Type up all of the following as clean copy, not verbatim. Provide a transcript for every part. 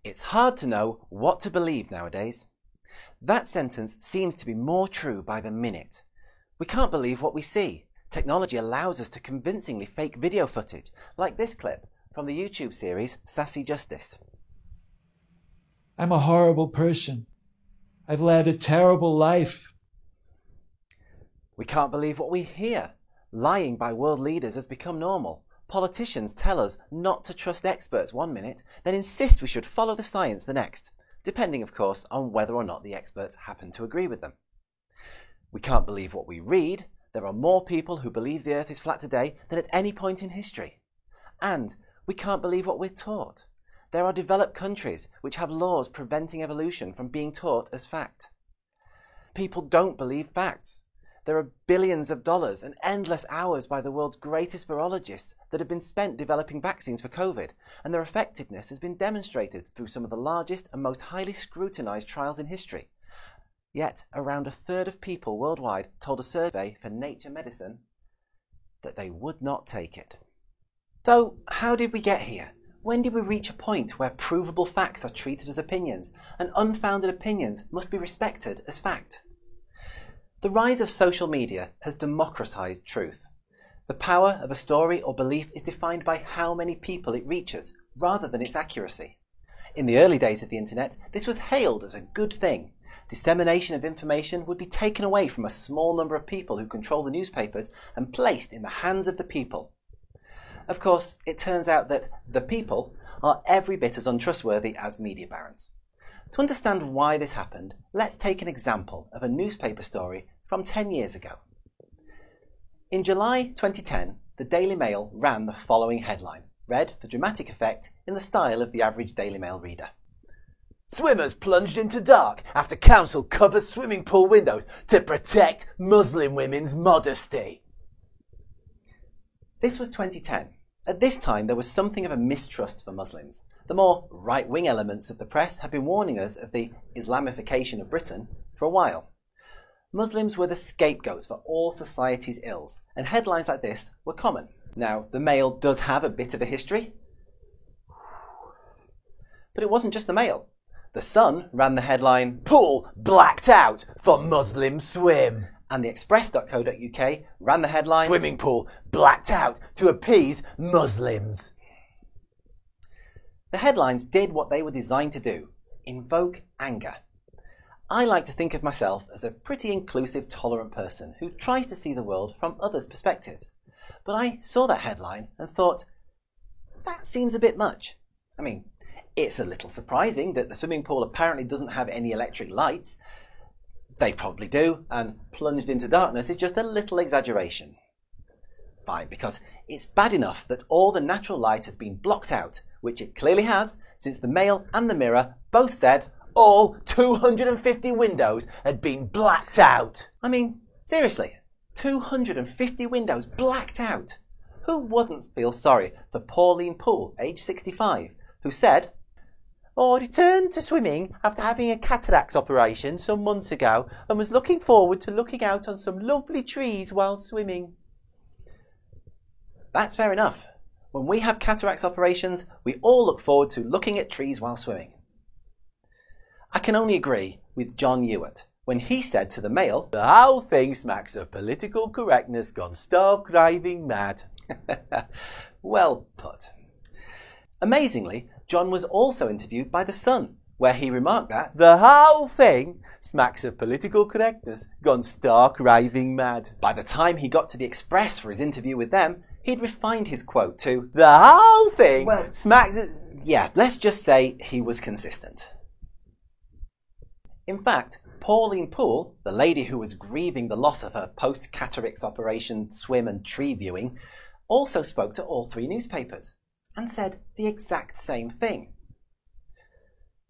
It's hard to know what to believe nowadays. That sentence seems to be more true by the minute. We can't believe what we see. Technology allows us to convincingly fake video footage, like this clip from the YouTube series Sassy Justice. I'm a horrible person. I've led a terrible life. We can't believe what we hear. Lying by world leaders has become normal. Politicians tell us not to trust experts one minute, then insist we should follow the science the next, depending of course on whether or not the experts happen to agree with them. We can't believe what we read. There are more people who believe the earth is flat today than at any point in history. And we can't believe what we're taught. There are developed countries which have laws preventing evolution from being taught as fact. People don't believe facts. There are billions of dollars and endless hours by the world's greatest virologists that have been spent developing vaccines for COVID, and their effectiveness has been demonstrated through some of the largest and most highly scrutinised trials in history. Yet, around a third of people worldwide told a survey for Nature Medicine that they would not take it. So, how did we get here? When did we reach a point where provable facts are treated as opinions, and unfounded opinions must be respected as fact? The rise of social media has democratized truth. The power of a story or belief is defined by how many people it reaches, rather than its accuracy. In the early days of the internet, this was hailed as a good thing. Dissemination of information would be taken away from a small number of people who control the newspapers and placed in the hands of the people. Of course, it turns out that the people are every bit as untrustworthy as media barons. To understand why this happened, let's take an example of a newspaper story from 10 years ago. In July 2010, the Daily Mail ran the following headline, read for dramatic effect in the style of the average Daily Mail reader. Swimmers plunged into dark after council covers swimming pool windows to protect Muslim women's modesty. This was 2010. At this time, there was something of a mistrust for Muslims. The more right-wing elements of the press had been warning us of the Islamification of Britain for a while. Muslims were the scapegoats for all society's ills, and headlines like this were common. Now, the Mail does have a bit of a history, but it wasn't just the Mail. The Sun ran the headline, "Pool blacked out for Muslim swim." And the Express.co.uk ran the headline, "Swimming pool blacked out to appease Muslims." The headlines did what they were designed to do, invoke anger. I like to think of myself as a pretty inclusive, tolerant person who tries to see the world from others' perspectives. But I saw that headline and thought, that seems a bit much. I mean, it's a little surprising that the swimming pool apparently doesn't have any electric lights. They probably do, and plunged into darkness is just a little exaggeration. Fine, because it's bad enough that all the natural light has been blocked out, which it clearly has, since the Mail and the Mirror both said all 250 windows had been blacked out. I mean, seriously, 250 windows blacked out. Who wouldn't feel sorry for Pauline Poole, age 65, who said, "I returned to swimming after having a cataracts operation some months ago and was looking forward to looking out on some lovely trees while swimming." That's fair enough. When we have cataracts operations, we all look forward to looking at trees while swimming. I can only agree with John Ewart when he said to the Mail, "The whole thing smacks of political correctness gone stark raving mad." Well put. Amazingly, John was also interviewed by The Sun, where he remarked that "the whole thing smacks of political correctness gone stark raving mad." By the time he got to the Express for his interview with them, he'd refined his quote to "the whole thing smacks..." Yeah, let's just say he was consistent. In fact, Pauline Poole, the lady who was grieving the loss of her post-cataracts operation swim and tree viewing, also spoke to all three newspapers and said the exact same thing.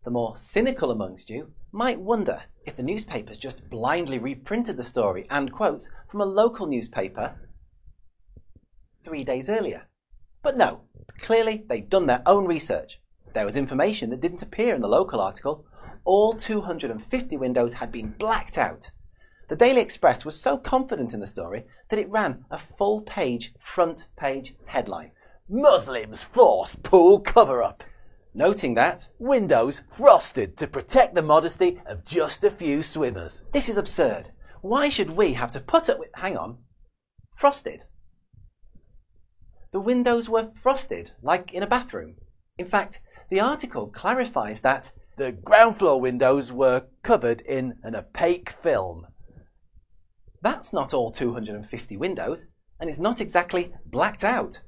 The more cynical amongst you might wonder if the newspapers just blindly reprinted the story and quotes from a local newspaper 3 days earlier. But no, clearly they'd done their own research. There was information that didn't appear in the local article. All 250 windows had been blacked out. The Daily Express was so confident in the story that it ran a full-page, front-page headline. "Muslims force pool cover-up." noting that windows frosted to protect the modesty of just a few swimmers. this is absurd. Why should we have to put up with... Hang on. Frosted? The windows were frosted, like in a bathroom. In fact, the article clarifies that the ground floor windows were covered in an opaque film. That's not all 250 windows, and it's not exactly blacked out.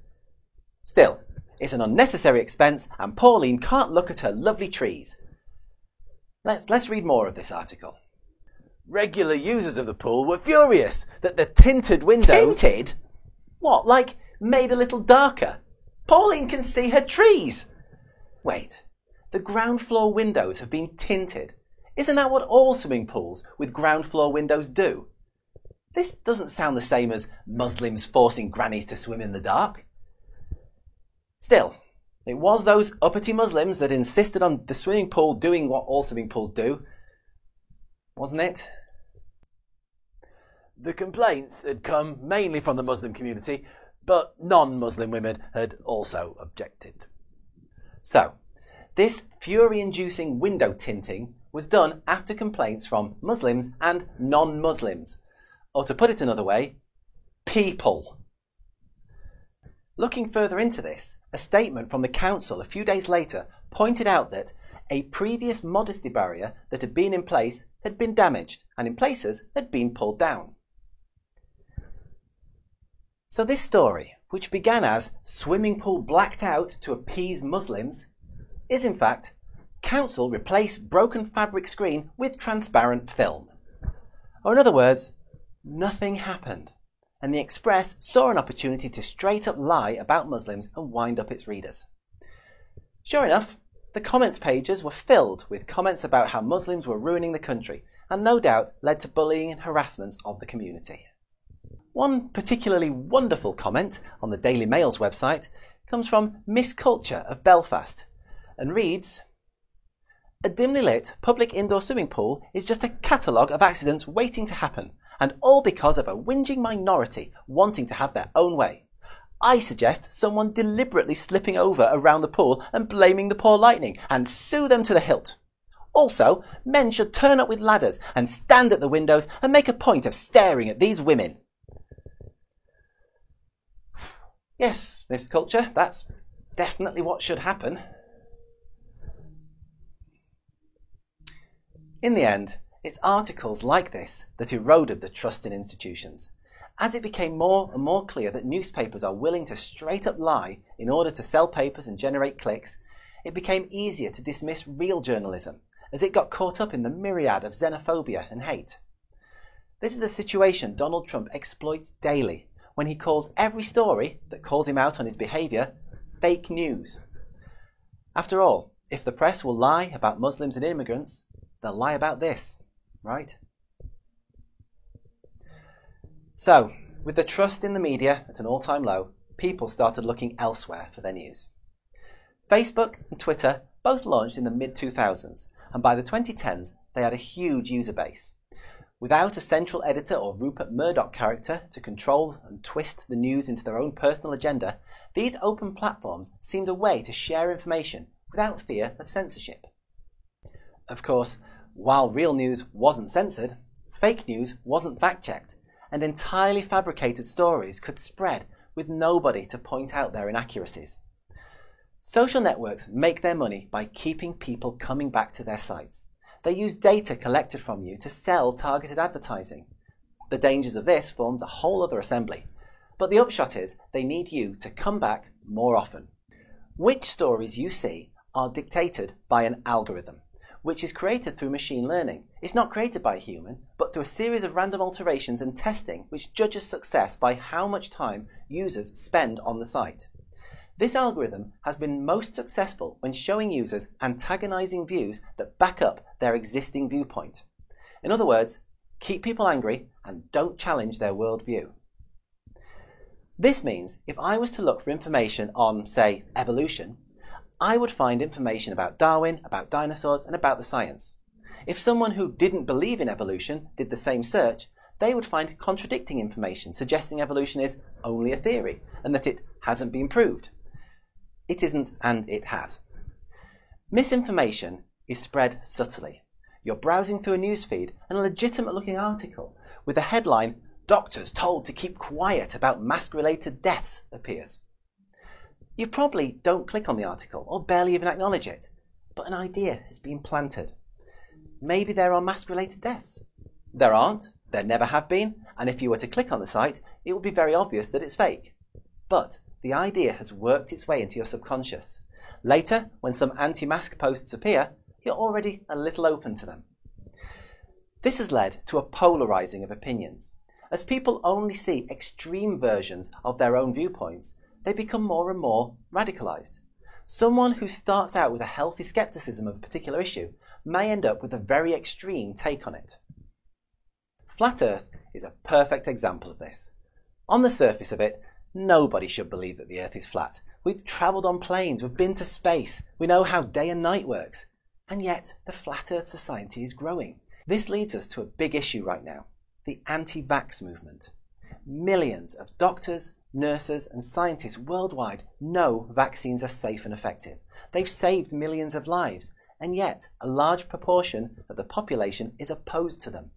Still, it's an unnecessary expense, and Pauline can't look at her lovely trees. Let's read more of this article. Regular users of the pool were furious that the tinted windows... Tinted? What, like made a little darker? Pauline can see her trees! Wait, the ground floor windows have been tinted. Isn't that what all swimming pools with ground floor windows do? This doesn't sound the same as Muslims forcing grannies to swim in the dark. Still, it was those uppity Muslims that insisted on the swimming pool doing what all swimming pools do, wasn't it? The complaints had come mainly from the Muslim community, but non-Muslim women had also objected. So, this fury-inducing window tinting was done after complaints from Muslims and non-Muslims. Or to put it another way, people. Looking further into this, a statement from the council a few days later pointed out that a previous modesty barrier that had been in place had been damaged and in places had been pulled down. So this story, which began as swimming pool blacked out to appease Muslims, is in fact council replace broken fabric screen with transparent film. Or in other words, nothing happened, and the Express saw an opportunity to straight up lie about Muslims and wind up its readers. Sure enough, the comments pages were filled with comments about how Muslims were ruining the country, and no doubt led to bullying and harassment of the community. One particularly wonderful comment on the Daily Mail's website comes from Miss Culture of Belfast and reads, "A dimly lit public indoor swimming pool is just a catalogue of accidents waiting to happen, and all because of a whinging minority wanting to have their own way. I suggest someone deliberately slipping over around the pool and blaming the poor lightning, and sue them to the hilt. Also, men should turn up with ladders and stand at the windows and make a point of staring at these women." Yes, Miss Culture, that's definitely what should happen. In the end, it's articles like this that eroded the trust in institutions. As it became more and more clear that newspapers are willing to straight up lie in order to sell papers and generate clicks, it became easier to dismiss real journalism, as it got caught up in the myriad of xenophobia and hate. This is a situation Donald Trump exploits daily when he calls every story that calls him out on his behaviour fake news. After all, if the press will lie about Muslims and immigrants, they'll lie about this, right? So, with the trust in the media at an all-time low, people started looking elsewhere for their news. Facebook and Twitter both launched in the mid-2000s, and by the 2010s they had a huge user base. Without a central editor or Rupert Murdoch character to control and twist the news into their own personal agenda, these open platforms seemed a way to share information without fear of censorship. Of course, while real news wasn't censored, fake news wasn't fact-checked, and entirely fabricated stories could spread with nobody to point out their inaccuracies. Social networks make their money by keeping people coming back to their sites. They use data collected from you to sell targeted advertising. The dangers of this forms a whole other assembly, but the upshot is they need you to come back more often. Which stories you see are dictated by an algorithm, which is created through machine learning. It's not created by a human, but through a series of random alterations and testing which judges success by how much time users spend on the site. This algorithm has been most successful when showing users antagonizing views that back up their existing viewpoint. In other words, keep people angry and don't challenge their worldview. This means if I was to look for information on, say, evolution, I would find information about Darwin, about dinosaurs, and about the science. If someone who didn't believe in evolution did the same search, they would find contradicting information suggesting evolution is only a theory and that it hasn't been proved. It isn't, and it has. Misinformation is spread subtly. You're browsing through a newsfeed and a legitimate looking article with the headline, "Doctors told to keep quiet about mask-related deaths," appears. You probably don't click on the article or barely even acknowledge it, but an idea has been planted. Maybe there are mask-related deaths. There aren't, there never have been, and if you were to click on the site, it would be very obvious that it's fake. But the idea has worked its way into your subconscious. Later, when some anti-mask posts appear, you're already a little open to them. This has led to a polarizing of opinions. As people only see extreme versions of their own viewpoints, they become more and more radicalized. Someone who starts out with a healthy skepticism of a particular issue may end up with a very extreme take on it. Flat Earth is a perfect example of this. On the surface of it, nobody should believe that the Earth is flat. We've travelled on planes, we've been to space, we know how day and night works. And yet, the Flat Earth Society is growing. This leads us to a big issue right now, the anti-vax movement. Millions of doctors, nurses and scientists worldwide know vaccines are safe and effective. They've saved millions of lives, and yet a large proportion of the population is opposed to them.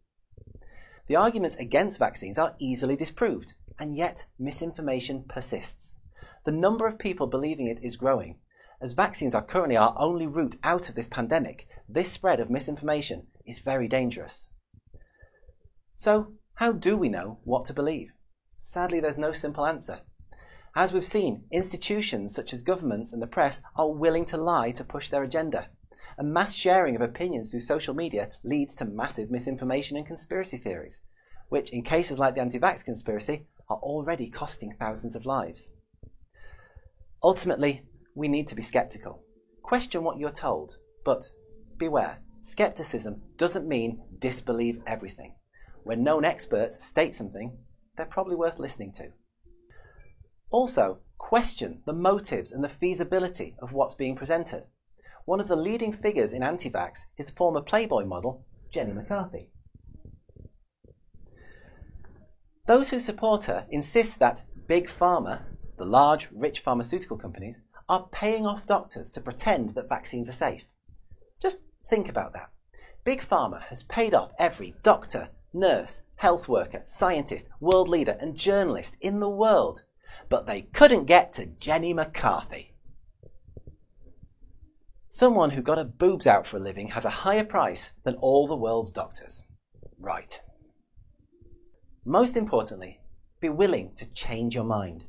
The arguments against vaccines are easily disproved, and yet misinformation persists. The number of people believing it is growing. As vaccines are currently our only route out of this pandemic, this spread of misinformation is very dangerous. So, how do we know what to believe? Sadly, there's no simple answer. As we've seen, institutions such as governments and the press are willing to lie to push their agenda. A mass sharing of opinions through social media leads to massive misinformation and conspiracy theories, which in cases like the anti-vax conspiracy are already costing thousands of lives. Ultimately, we need to be skeptical. Question what you're told, but beware, skepticism doesn't mean disbelieve everything. When known experts state something, they're probably worth listening to. Also, question the motives and the feasibility of what's being presented. One of the leading figures in anti-vax is the former Playboy model, Jenny McCarthy. Those who support her insist that Big Pharma, the large, rich pharmaceutical companies, are paying off doctors to pretend that vaccines are safe. Just think about that. Big Pharma has paid off every doctor, nurse, health worker, scientist, world leader and journalist in the world, but they couldn't get to Jenny McCarthy. Someone who got her boobs out for a living has a higher price than all the world's doctors. Right. Most importantly, be willing to change your mind.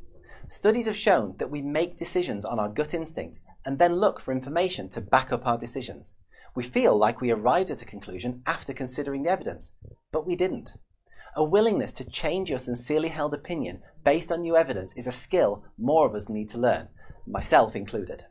Studies have shown that we make decisions on our gut instinct and then look for information to back up our decisions. We feel like we arrived at a conclusion after considering the evidence, but we didn't. A willingness to change your sincerely held opinion based on new evidence is a skill more of us need to learn, myself included.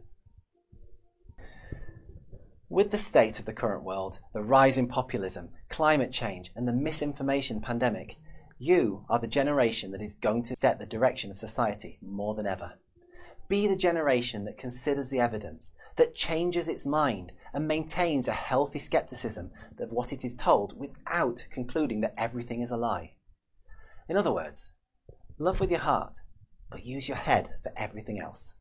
With the state of the current world, the rise in populism, climate change and the misinformation pandemic, you are the generation that is going to set the direction of society more than ever. Be the generation that considers the evidence, that changes its mind and maintains a healthy skepticism of what it is told without concluding that everything is a lie. In other words, love with your heart, but use your head for everything else.